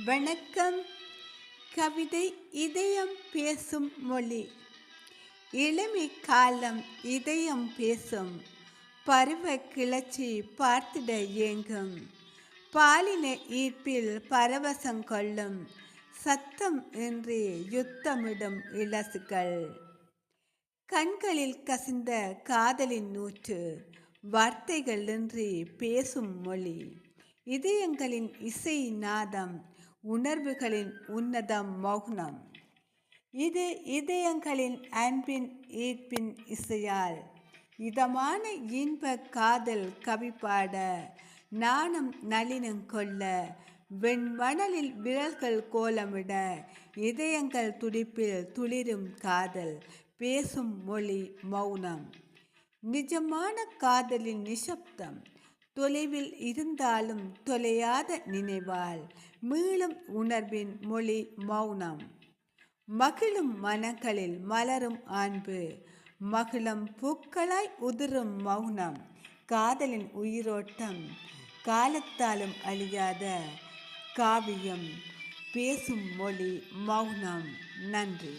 வணக்கம். கவிதை இதயம் பேசும் மொழி. இளமை காலம் இதயம் பேசும், பருவ கிளர்ச்சி பார்த்திட ஏங்கும், பாலின ஈர்ப்பில் பரவசம் கொள்ளும், சத்தம் இன்றி யுத்தமிடும் இலசுகள். கண்களில் கசிந்த காதலின் நூற்று, வார்த்தைகள் இன்றி பேசும் மொழி. இதயங்களின் இசை நாதம், உணர்வுகளின் உன்னதம் மௌனம். இது இதயங்களின் அன்பின் ஈர்ப்பின் இசையால் இதமான இன்ப காதல் கவிப்பாட, நாணம் நளினம் கொள்ள வெண்மணலில் விரல்கள் கோலமிட, இதயங்கள் துடிப்பில் துளிரும் காதல் பேசும் மொழி மௌனம். நிஜமான காதலின் நிசப்தம், தொலைவில் இருந்தாலும் தொலையாத நினைவால் மீளும் உணர்வின் மொழி மௌனம். மகிழும் மனங்களில் மலரும் அன்பு, மகிழும் பூக்களாய் உதிரும் மௌனம். காதலின் உயிரோட்டம், காலத்தாலும் அழியாத காவியம் பேசும் மொழி மௌனம். நன்றி.